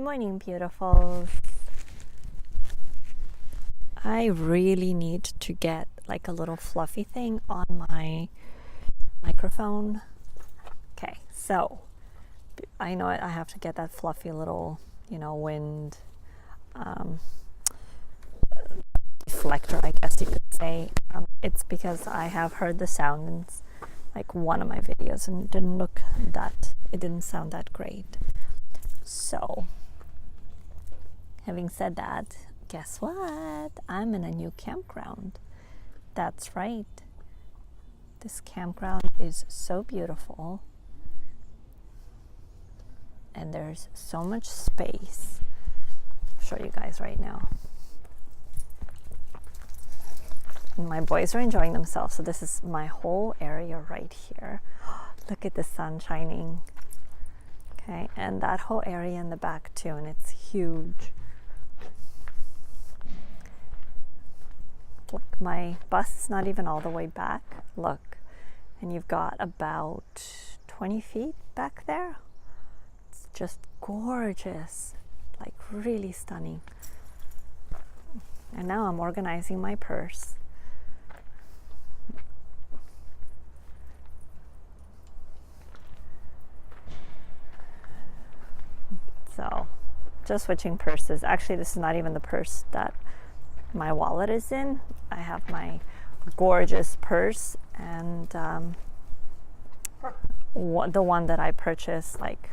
morning, beautifuls. I really need to get like a little fluffy thing on my microphone. Okay, so I know I have to get that fluffy little, wind deflector, I guess you could say. It's because I have heard the sound in like one of my videos and it didn't sound that great. So, having said that, guess what? I'm in a new campground. That's right. This campground is so beautiful. And there's so much space. I'll show you guys right now. And my boys are enjoying themselves. So this is my whole area right here. Look at the sun shining. Okay, and that whole area in the back too, and it's huge. Like my bus is not even all the way back. Look, and you've got about 20 feet back there. It's just gorgeous, like really stunning. And now I'm organizing my purse. So, just switching purses. Actually, this is not even the purse that my wallet is in. I have my gorgeous purse and the one that I purchased like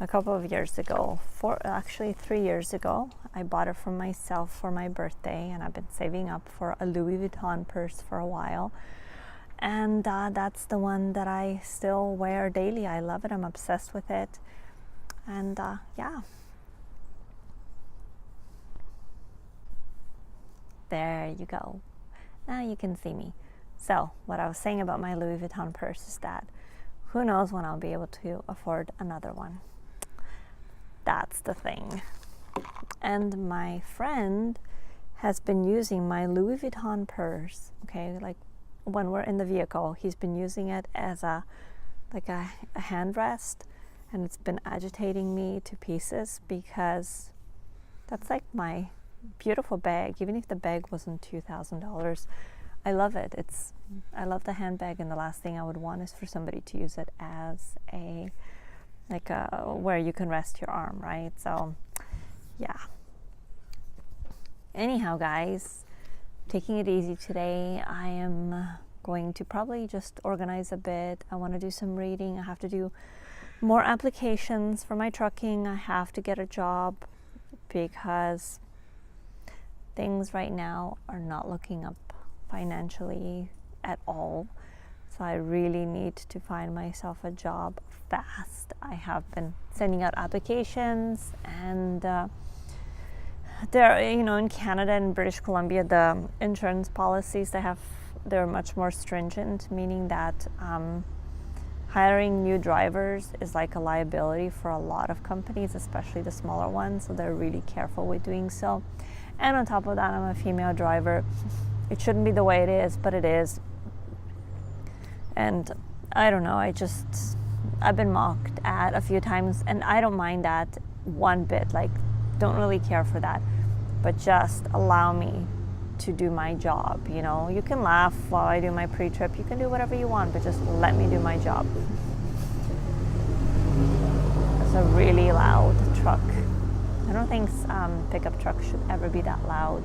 a couple of years ago. Actually 3 years ago. I bought it for myself for my birthday, and I've been saving up for a Louis Vuitton purse for a while. And that's the one that I still wear daily. I love it. I'm obsessed with it. And yeah, there you go. Now you can see me. So what I was saying about my Louis Vuitton purse is that who knows when I'll be able to afford another one. That's the thing. And my friend has been using my Louis Vuitton purse, okay, like when we're in the vehicle, he's been using it as a hand rest. And it's been agitating me to pieces because that's like my beautiful bag. Even if the bag wasn't $2,000, I love it. I love the handbag, and the last thing I would want is for somebody to use it as where you can rest your arm, right? So, yeah. Anyhow, guys, taking it easy today. I am going to probably just organize a bit. I want to do some reading. I have to do more applications for my trucking. I have to get a job because things right now are not looking up financially at all. So I really need to find myself a job fast. I have been sending out applications, and there, in Canada and British Columbia, the insurance policies they're much more stringent, meaning that hiring new drivers is like a liability for a lot of companies, especially the smaller ones, so they're really careful with doing so. And on top of that, I'm a female driver. It shouldn't be the way it is, but it is. And I don't know, I've been mocked at a few times, and I don't mind that one bit, like, don't really care for that, but just allow me to do my job. You can laugh while I do my pre-trip, you can do whatever you want, but just let me do my job. It's a really loud truck. I don't think pickup trucks should ever be that loud,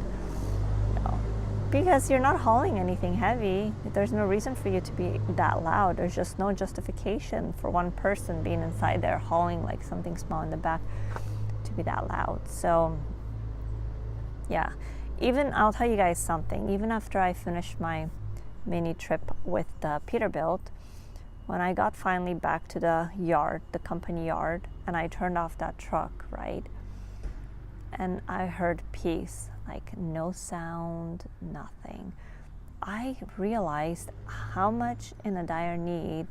because you're not hauling anything heavy. There's no reason for you to be that loud. There's just no justification for one person being inside there hauling like something small in the back to be that loud. So yeah, I'll tell you guys something, even after I finished my mini trip with the Peterbilt, when I got finally back to the yard, the company yard, and I turned off that truck, right? And I heard peace, like no sound, nothing. I realized how much in a dire need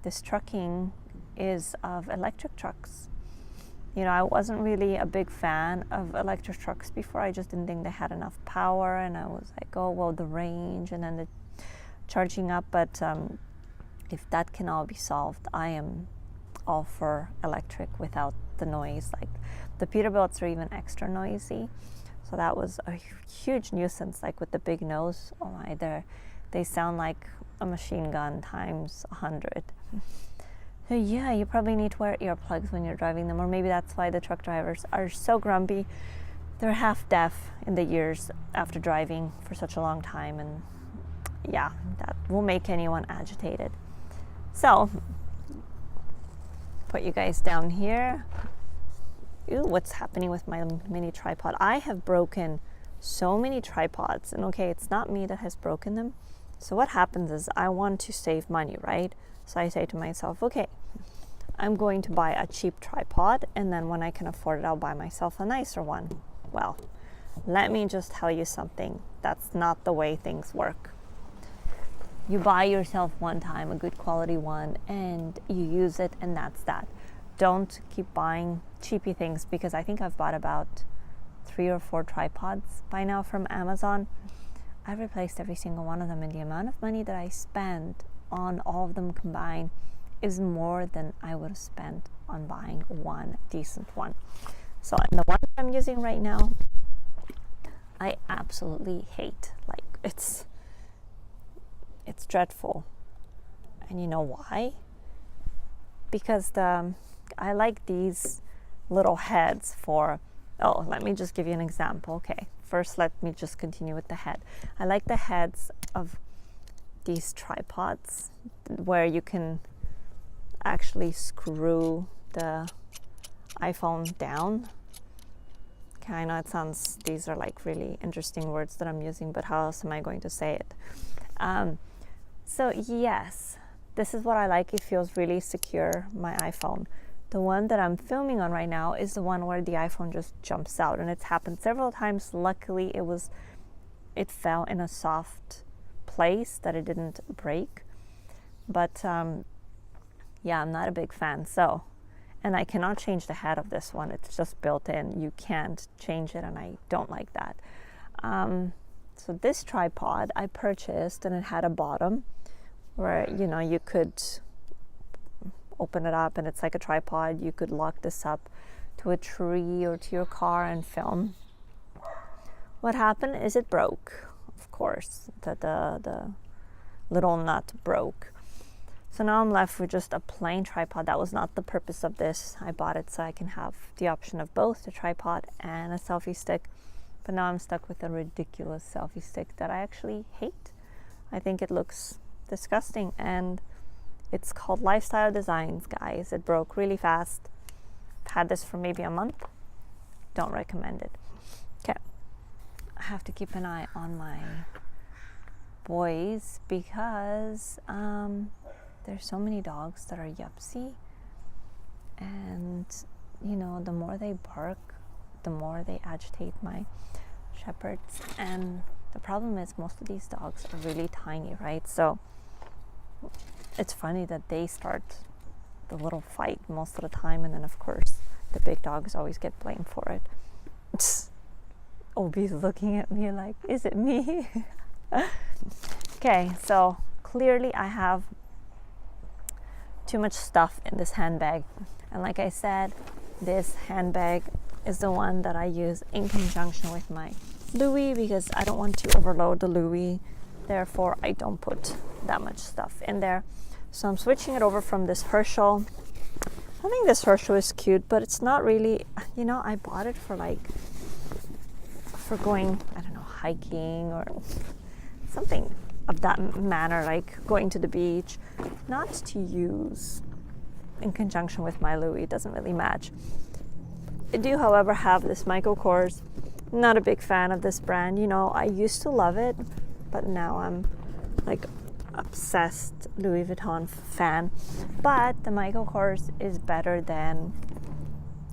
this trucking is of electric trucks. I wasn't really a big fan of electric trucks before. I just didn't think they had enough power, and I was like, oh, well, the range and then the charging up. But if that can all be solved, I am all for electric without the noise. Like the Peterbilts are even extra noisy, so that was a huge nuisance. Like with the big nose, oh my, they sound like a machine gun times 100. So yeah, you probably need to wear earplugs when you're driving them, or maybe that's why the truck drivers are so grumpy. They're half deaf in the ears after driving for such a long time, and yeah, that will make anyone agitated. So, put you guys down here. Ooh, what's happening with my mini tripod? I have broken so many tripods, and okay, it's not me that has broken them. So what happens is I want to save money, right? So I say to myself, okay, I'm going to buy a cheap tripod, and then when I can afford it, I'll buy myself a nicer one. Well, let me just tell you something. That's not the way things work. You buy yourself one time a good quality one and you use it, and that's that. Don't keep buying cheapy things, because I think I've bought about 3 or 4 tripods by now from Amazon. I've replaced every single one of them, and the amount of money that I spend on all of them combined is more than I would have spent on buying one decent one. So, and the one I'm using right now, I absolutely hate. Like, it's dreadful. And you know why? Because I like these little heads for, oh, let me just give you an example. Okay, first let me just continue with the head. I like the heads of these tripods where you can actually screw the iPhone down. Okay, I know it sounds, these are like really interesting words that I'm using, but how else am I going to say it? So yes, this is what I like. It feels really secure, my iPhone. The one that I'm filming on right now is the one where the iPhone just jumps out, and it's happened several times. Luckily, it fell in a soft place that it didn't break. But yeah, I'm not a big fan. So, and I cannot change the head of this one. It's just built in. You can't change it, and I don't like that. So this tripod I purchased, and it had a bottom where, you know, you could open it up, and it's like a tripod. You could lock this up to a tree or to your car and film. What happened is it broke, of course. The little nut broke. So now I'm left with just a plain tripod. That was not the purpose of this. I bought it so I can have the option of both the tripod and a selfie stick. But now I'm stuck with a ridiculous selfie stick that I actually hate. I think it looks disgusting, and it's called Lifestyle Designs, guys. It broke really fast. I've had this for maybe a month. Don't recommend it. Okay. I have to keep an eye on my boys because there's so many dogs that are yupsy, and you know, the more they bark, the more they agitate my shepherds. And the problem is most of these dogs are really tiny, right? So it's funny that they start the little fight most of the time, and then of course the big dogs always get blamed for it. Obi's looking at me like, is it me? Okay, so clearly I have too much stuff in this handbag, and like I said, this handbag is the one that I use in conjunction with my Louis, because I don't want to overload the Louis, therefore I don't put that much stuff in there. So I'm switching it over from this Herschel. I think this Herschel is cute, but it's not really, you know, I bought it for going, I don't know, hiking or something of that manner, like going to the beach, not to use in conjunction with my Louis. It doesn't really match. I do, however, have this Michael Kors. Not a big fan of this brand. You know, I used to love it, but now I'm like obsessed Louis Vuitton fan. But the Michael Kors is better than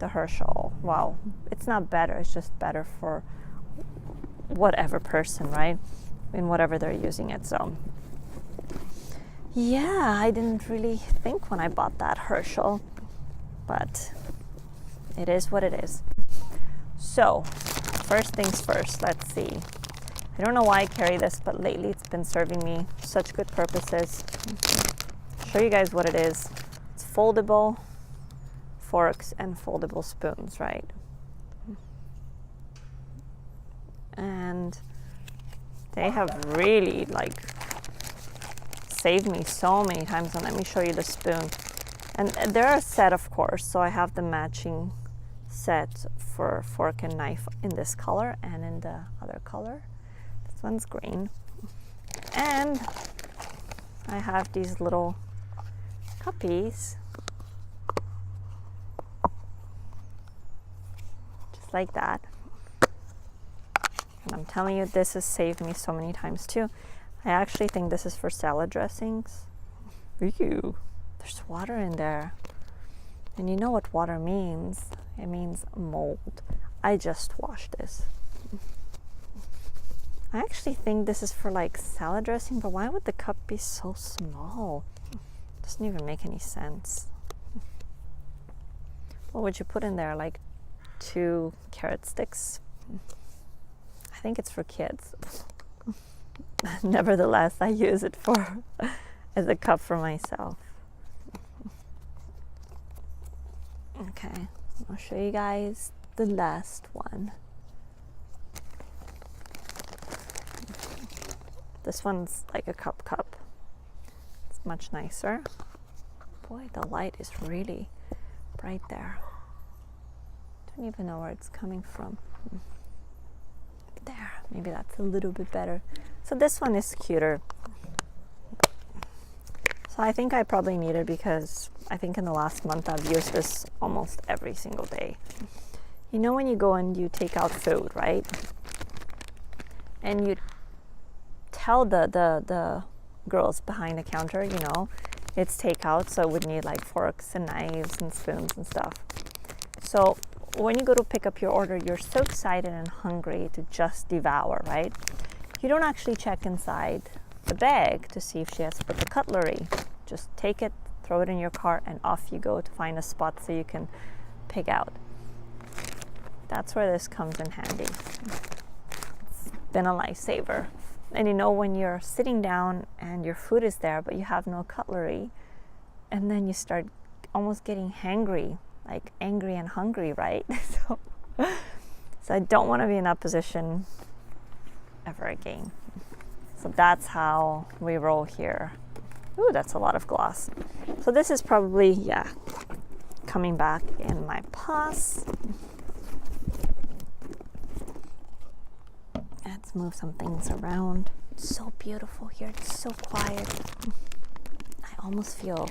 the Herschel. Well, it's not better, it's just better for whatever person, right? In whatever they're using it. So yeah, I didn't really think when I bought that Herschel, but it is what it is. So first things first, let's see. I don't know why I carry this, but lately it's been serving me such good purposes. I'll show you guys what it is. It's foldable. forks and foldable spoons, right? And they have really like saved me so many times. And let me show you the spoon. And they're a set, of course, so I have the matching set for fork and knife in this color and in the other color. This one's green. And I have these little cuppies, just like that. And I'm telling you, this has saved me so many times too. I actually think this is for salad dressings. Ew, there's water in there. And you know what water means? It means mold. I just washed this. I actually think this is for like salad dressing, but why would the cup be so small? Doesn't even make any sense. What would you put in there? Like 2 carrot sticks? I think it's for kids. Nevertheless, I use it for as a cup for myself. Okay, I'll show you guys the last one. This one's like a cup. It's much nicer. Boy, the light is really bright there. Don't even know where it's coming from. There, maybe that's a little bit better. So this one is cuter. So I think I probably need it because I think in the last month I've used this almost every single day. You know when you go and you take out food, right? And you tell the girls behind the counter, you know, it's takeout, so it would need like forks and knives and spoons and stuff. So when you go to pick up your order, you're so excited and hungry to just devour, right? You don't actually check inside the bag to see if she has put the cutlery. Just take it, throw it in your cart, and off you go to find a spot so you can pick out. That's where this comes in handy. It's been a lifesaver. And you know, when you're sitting down and your food is there, but you have no cutlery, and then you start almost getting hangry, like angry and hungry, right? So I don't want to be in that position ever again. So that's how we roll here. Ooh, that's a lot of gloss. So this is probably, yeah, coming back in my pus. Let's move some things around. It's so beautiful here. It's so quiet. I almost feel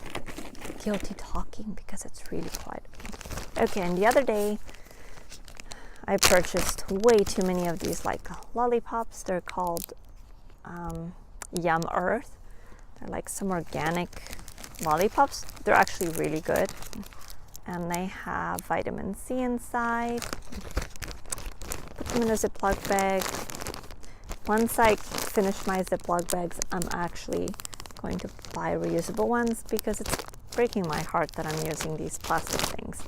guilty talking because it's really quiet. Okay, and the other day I purchased way too many of these like lollipops. They're called Yum Earth. They're like some organic lollipops. They're actually really good. And they have vitamin C inside. Put them in a Ziploc bag. Once I finish my Ziploc bags, I'm actually going to buy reusable ones because it's breaking my heart that I'm using these plastic things.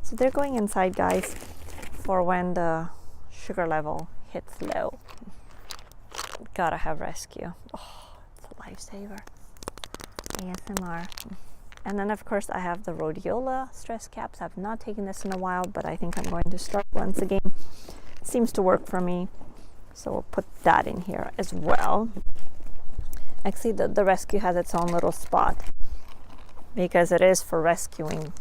So they're going inside, guys, for when the sugar level hits low. Gotta have rescue. Oh, it's a lifesaver. ASMR. And then of course I have the rhodiola stress caps. I've not taken this in a while, but I think I'm going to start once again. It seems to work for me. So we'll put that in here as well. Actually, the rescue has its own little spot because it is for rescuing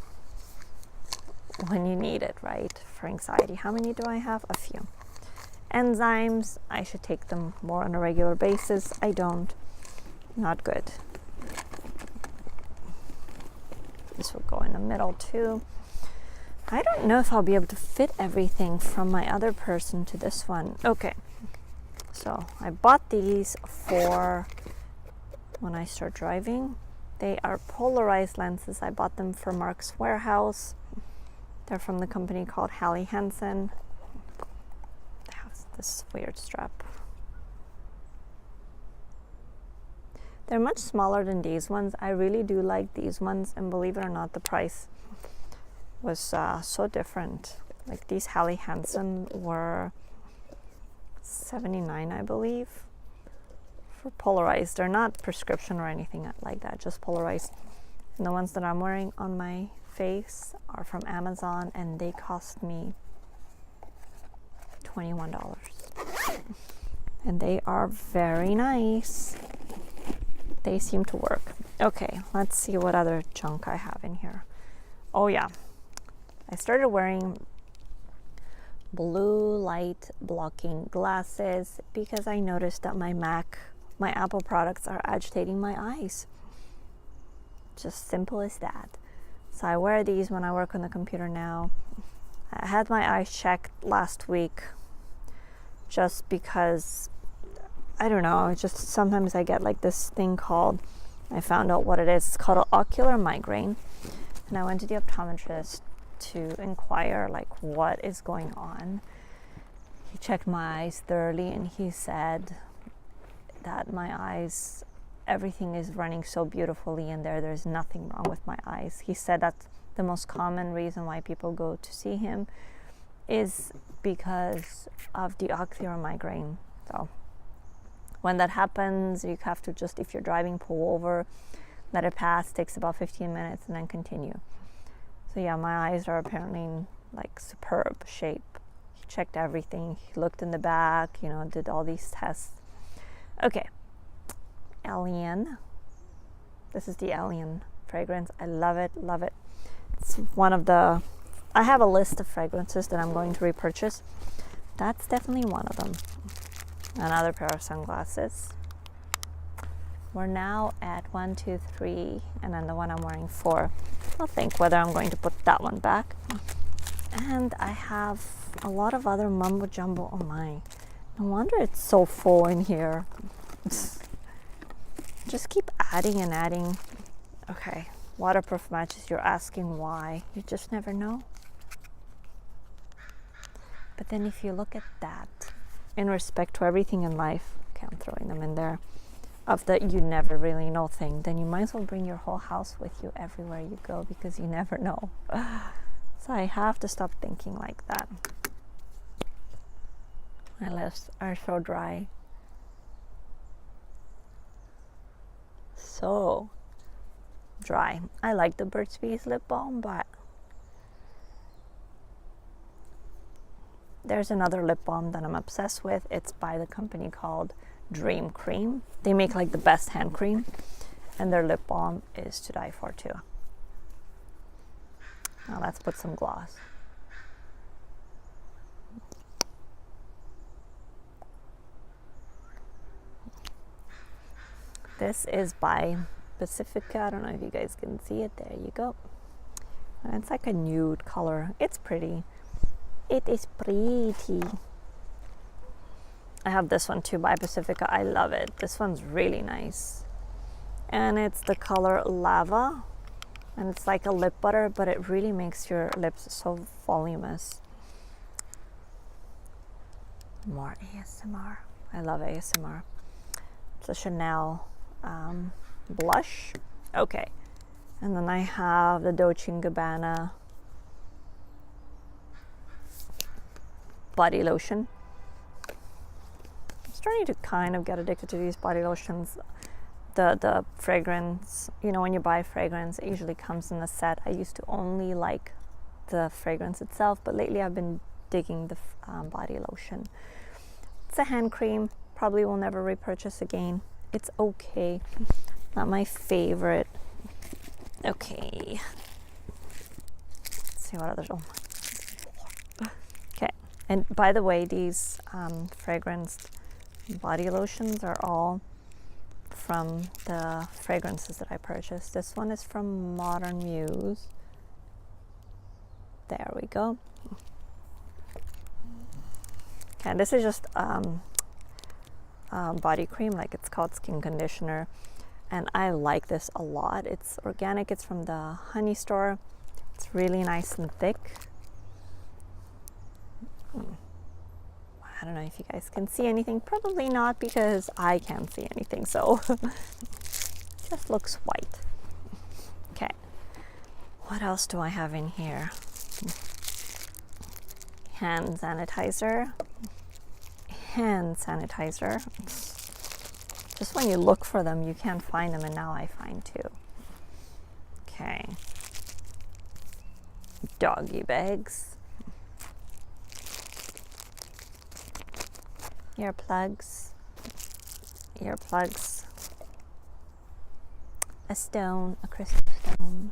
when you need it, right? For anxiety. How many do I have? A few. Enzymes, I should take them more on a regular basis. I don't. Not good. This will go in the middle too. I don't know if I'll be able to fit everything from my other person to this one. Okay. So I bought these for when I start driving. They are polarized lenses. I bought them from Mark's Warehouse. They're from the company called Hallie Hansen. They have this weird strap. They're much smaller than these ones. I really do like these ones, and believe it or not, the price was so different. Like these Hallie Hansen were $79, I believe, for polarized. They're not prescription or anything like that, just polarized. And the ones that I'm wearing on my Face are from Amazon and they cost me $21. And they are very nice. They seem to work. Okay, let's see what other junk I have in here. Oh yeah, I started wearing blue light blocking glasses because I noticed that my Apple products are agitating my eyes. Just simple as that. So I wear these when I work on the computer now. I had my eyes checked last week just because, I don't know, just sometimes I get like this thing called, I found out what it is, it's called ocular migraine. And I went to the optometrist to inquire like what is going on. He checked my eyes thoroughly and he said that my eyes, everything is running so beautifully in there. There's nothing wrong with my eyes. He said that the most common reason why people go to see him is because of the ocular migraine. So when that happens, you have to just, if you're driving, pull over, let it pass, takes about 15 minutes and then continue. So yeah, my eyes are apparently in like superb shape. He checked everything. He looked in the back, you know, did all these tests. Okay, Alien. This is the Alien fragrance. I love it, love it. It's one of the, I have a list of fragrances that I'm going to repurchase. That's definitely one of them. Another pair of sunglasses. We're now at 1, 2, 3, and then the one I'm wearing 4. I'll think whether I'm going to put that one back. And I have a lot of other mumbo jumbo. Oh my, no wonder it's so full in here. Just keep adding and adding. Okay, waterproof matches. You're asking why. You just never know. But then if you look at that, in respect to everything in life, okay, I'm throwing them in there, of the you never really know thing, then you might as well bring your whole house with you everywhere you go because you never know. So I have to stop thinking like that. My lips are so dry. So dry. I like the Burt's Bees lip balm, but there's another lip balm that I'm obsessed with. It's by the company called Dream Cream. They make like the best hand cream, and their lip balm is to die for too. Now let's put some gloss. This is by Pacifica. I don't know if you guys can see it. There you go. And it's like a nude color. It's pretty. It is pretty. I have this one too by Pacifica. I love it. This one's really nice. And it's the color Lava. And it's like a lip butter, but it really makes your lips so voluminous. More ASMR. I love ASMR. It's a Chanel blush. Okay. And then I have the Dolce & Gabbana body lotion. I'm starting to kind of get addicted to these body lotions. The fragrance, you know, when you buy fragrance, it usually comes in a set. I used to only like the fragrance itself, but lately I've been digging the body lotion. It's a hand cream. Probably will never repurchase again. It's okay. Not my favorite. Okay. Let's see what others. Oh my. Okay. And by the way, these fragranced body lotions are all from the fragrances that I purchased. This one is from Modern Muse. There we go. Okay, this is just body cream, like it's called skin conditioner, and I like this a lot. It's organic. It's from the Honey Store. It's really nice and thick. I don't know if you guys can see anything. Probably not, because I can't see anything, so it just looks white. Okay, what else do I have in here? Hand sanitizer. Hand sanitizer. Just when you look for them, you can't find them, and now I find two. Okay. doggy bags, earplugs, a stone, a crystal stone.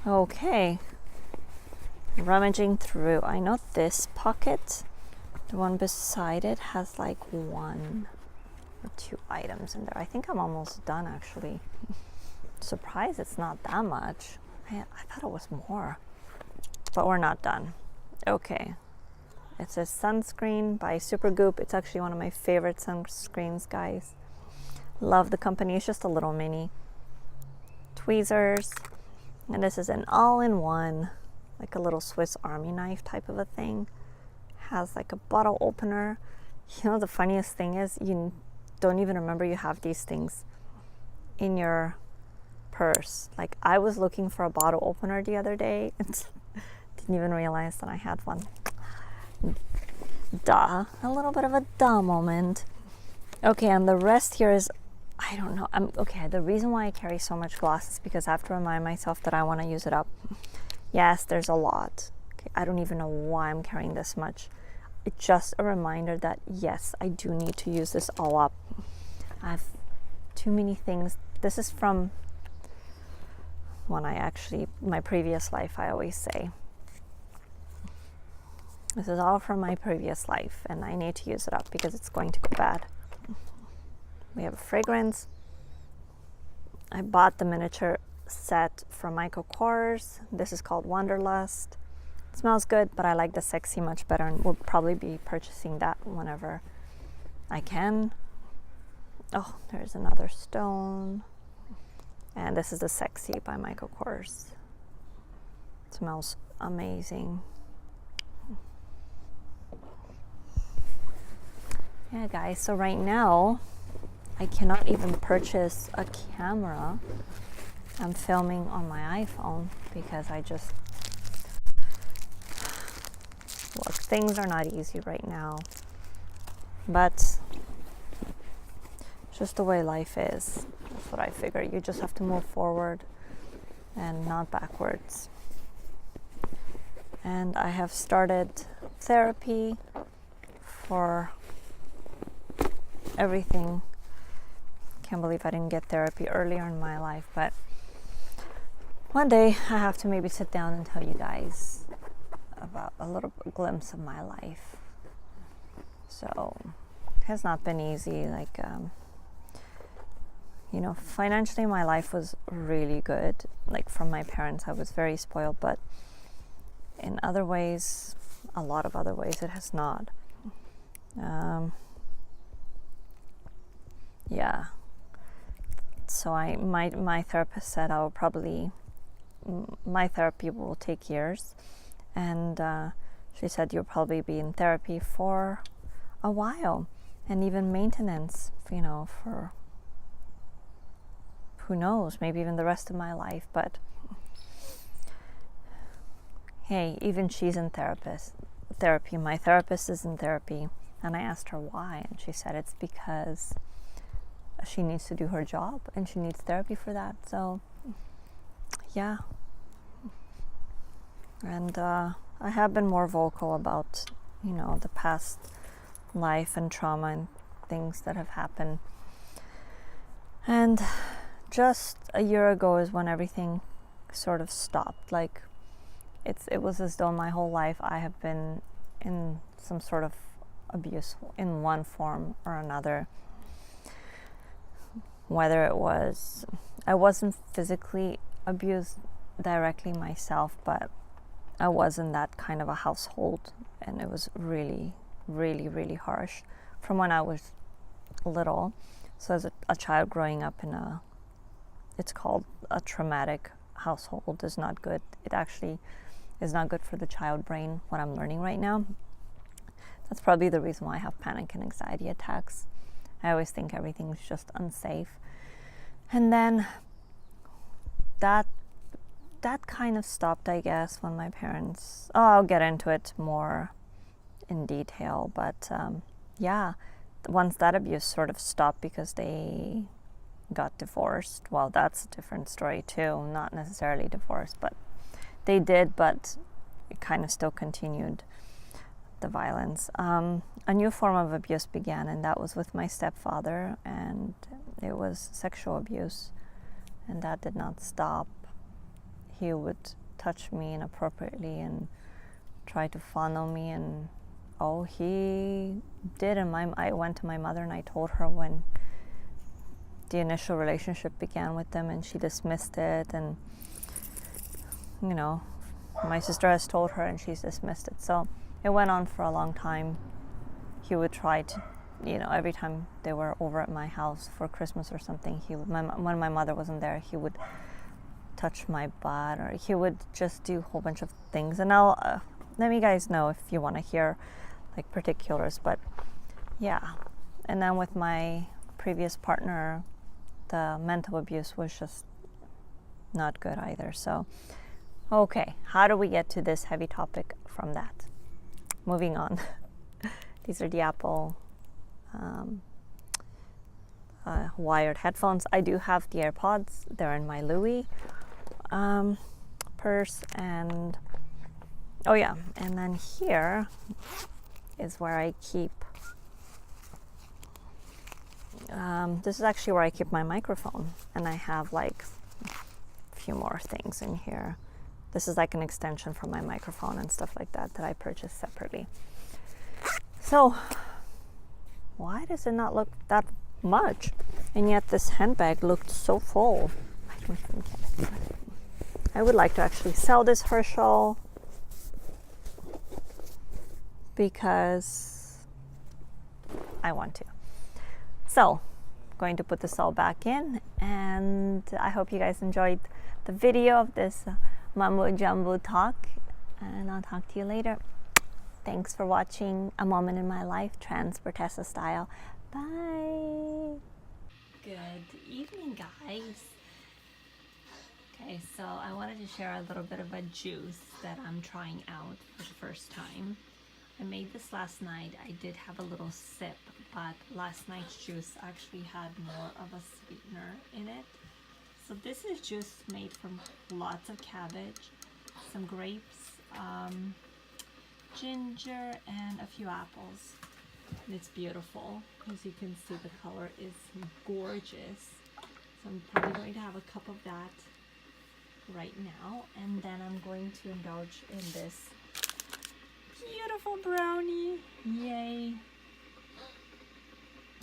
Okay, rummaging through. I know this pocket, the one beside it, has like 1 or 2 items in there. I think I'm almost done actually. Surprised it's not that much. I thought it was more, but we're not done. Okay, it says sunscreen by Supergoop. It's actually one of my favorite sunscreens, guys. Love the company. It's just a little mini. Tweezers, and this is an all-in-one, like a little Swiss Army knife type of a thing. Has like a bottle opener. You know, the funniest thing is you don't even remember you have these things in your purse. Like, I was looking for a bottle opener the other day and didn't even realize that I had one. Duh. A little bit of a duh moment. Okay, and the rest here is, I don't know. Okay, the reason why I carry so much gloss is because I have to remind myself that I want to use it up. Yes, there's a lot. Okay, I don't even know why I'm carrying this much. It's just a reminder that yes, I do need to use this all up. I have too many things. This is from my previous life, I always say. This is all from my previous life, and I need to use it up because it's going to go bad. We have a fragrance. I bought the miniature set from Michael Kors. This is called Wanderlust. It smells good, but I like the sexy much better, and will probably be purchasing that whenever I can. Oh, there's another stone. And this is the Sexy by Michael Kors. It smells amazing. Yeah, guys, so right now I cannot even purchase a camera. I'm filming on my iPhone because look, things are not easy right now, but it's just the way life is. That's what I figure. You just have to move forward and not backwards. And I have started therapy for everything. Can't believe I didn't get therapy earlier in my life, but one day I have to maybe sit down and tell you guys about a little glimpse of my life. So it has not been easy. Like, financially my life was really good. Like, from my parents, I was very spoiled, but in other ways, a lot of other ways, it has not. Yeah. So my therapist said my therapy will take years, and she said you'll probably be in therapy for a while, and even maintenance, for who knows, maybe even the rest of my life. But hey, even she's in therapy. My therapist is in therapy, and I asked her why, and she said it's because she needs to do her job and she needs therapy for that. So yeah. And I have been more vocal about the past life and trauma and things that have happened. And just a year ago is when everything sort of stopped. Like, it was as though my whole life I have been in some sort of abuse in one form or another. Whether it was, I wasn't physically abused directly myself, but I was in that kind of a household, and it was really, really, really harsh from when I was little. So as a child growing up it's called a traumatic household, is not good. It actually is not good for the child brain, what I'm learning right now. That's probably the reason why I have panic and anxiety attacks. I always think everything's just unsafe. And then that kind of stopped, I guess, when my parents... I'll get into it more in detail. But yeah, once that abuse sort of stopped, because they got divorced. Well, that's a different story too, not necessarily divorced, but they did, but it kind of still continued, the violence. A new form of abuse began, and that was with my stepfather, and it was sexual abuse, and that did not stop. He would touch me inappropriately and try to fondle me, and he did. And I went to my mother and I told her when the initial relationship began with them, and she dismissed it, and you know, my sister has told her and she's dismissed it. So it went on for a long time. He would try to, you know, every time they were over at my house for Christmas or something, when my mother wasn't there, he would touch my butt, or he would just do a whole bunch of things. And I'll let me guys know if you want to hear like particulars, but yeah. And then with my previous partner, the mental abuse was just not good either. So okay, how do we get to this heavy topic from that? Moving on. These are the Apple wired headphones. I do have the AirPods. They're in my Louis purse. And oh yeah, and then here is where I keep this is actually where I keep my microphone, and I have like a few more things in here. This is like an extension from my microphone and stuff like that I purchased separately. So why does it not look that much? And yet this handbag looked so full. I don't even get it. I would like to actually sell this Herschel because I want to. So I'm going to put this all back in, and I hope you guys enjoyed the video of this Mambo Jumbo talk, and I'll talk to you later. Thanks for watching A Moment in My Life, Transportessa style. Bye. Good evening, guys. Okay, so I wanted to share a little bit of a juice that I'm trying out for the first time. I made this last night. I did have a little sip, but last night's juice actually had more of a sweetener in it. So this is juice made from lots of cabbage, some grapes, ginger, and a few apples. And it's beautiful. As you can see, the color is gorgeous. So I'm probably going to have a cup of that right now, and then I'm going to indulge in this beautiful brownie. Yay!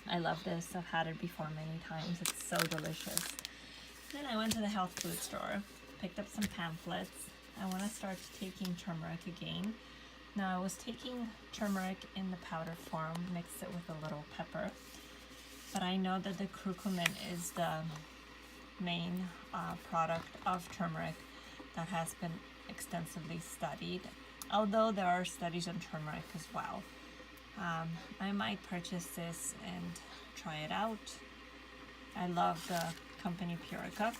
I love this. I've had it before many times. It's so delicious. Then I went to the health food store, picked up some pamphlets. I want to start taking turmeric again. Now I was taking turmeric in the powder form, mixed it with a little pepper, but I know that the curcumin is the main product of turmeric that has been extensively studied, although there are studies on turmeric as well. I might purchase this and try it out. I love the company Purica.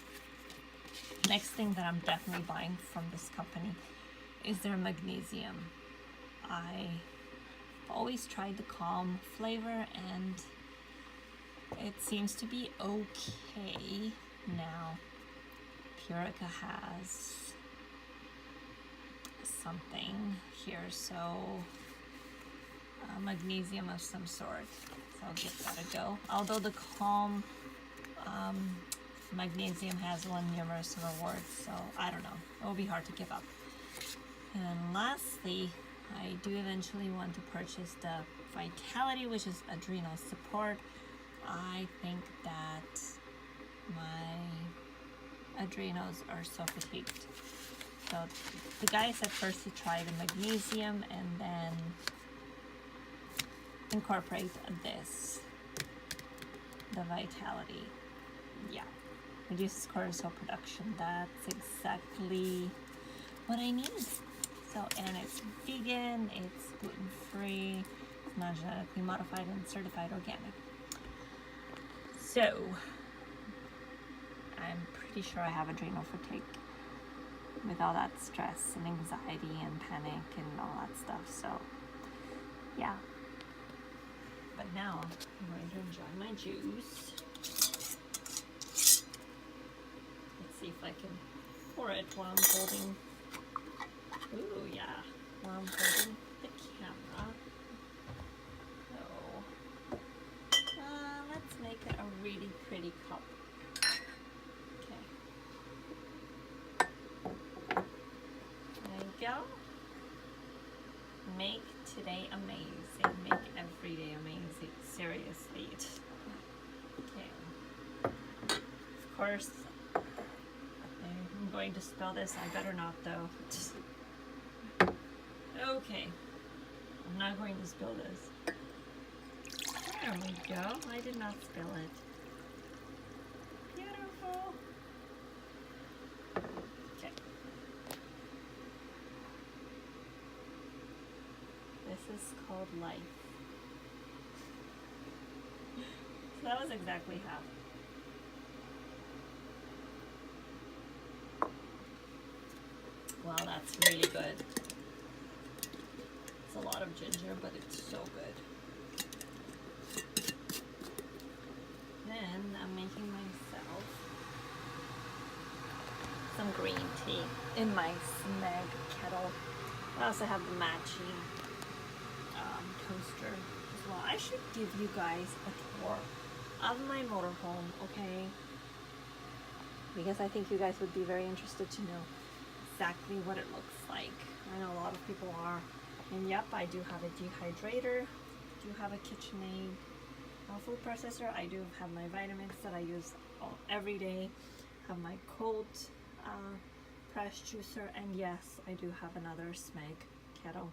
Next thing that I'm definitely buying from this company is their magnesium. I always tried the calm flavor and it seems to be okay. Now Purica has something here, so magnesium of some sort, so I'll give that a go. Although the calm magnesium has won numerous awards, so I don't know, it will be hard to give up. And lastly, I do eventually want to purchase the Vitality, which is adrenal support. I think that my adrenals are so fatigued. So the guy said first to try the magnesium and then incorporate this, the Vitality. Yeah, reduces cortisol production. That's exactly what I need. So, and it's vegan, it's gluten-free, it's not genetically modified, and certified organic. So, I'm pretty sure I have adrenal fatigue with all that stress and anxiety and panic and all that stuff. So, yeah. But now, I'm going to enjoy my juice. for it while I'm holding. Ooh, yeah, while I'm holding the camera. So, let's make it a really pretty cup. Okay. There you go. Make today amazing. Make every day amazing. Seriously. Okay. Of course, I'm going to spill this. I better not though. Okay. I'm not going to spill this. There we go. I did not spill it. Beautiful. Okay. This is called life. So that was exactly half. Wow, that's really good. It's a lot of ginger, but it's so good. Then I'm making myself some green tea in my Smeg kettle. I also have the matching toaster as well. I should give you guys a tour of my motorhome, okay? Because I think you guys would be very interested to know exactly what it looks like. I know a lot of people are. And yep, I do have a dehydrator, do have a KitchenAid food processor. I do have my vitamins that I use every day. Have my cold press juicer, and yes, I do have another Smeg kettle.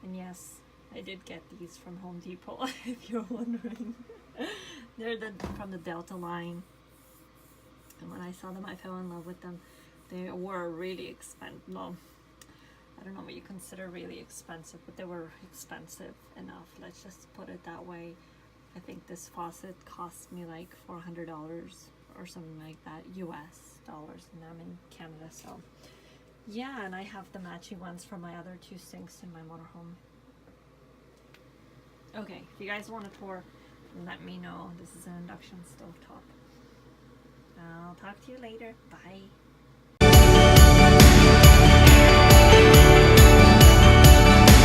And yes, I did get these from Home Depot, if you're wondering. They're from the Delta line. And when I saw them, I fell in love with them. They were really expensive. Well, I don't know what you consider really expensive, but they were expensive enough. Let's just put it that way. I think this faucet cost me like $400 or something like that, US dollars, and I'm in Canada, so yeah. And I have the matching ones for my other two sinks in my motorhome. Okay, if you guys want a tour, let me know. This is an induction stovetop. I'll talk to you later. Bye.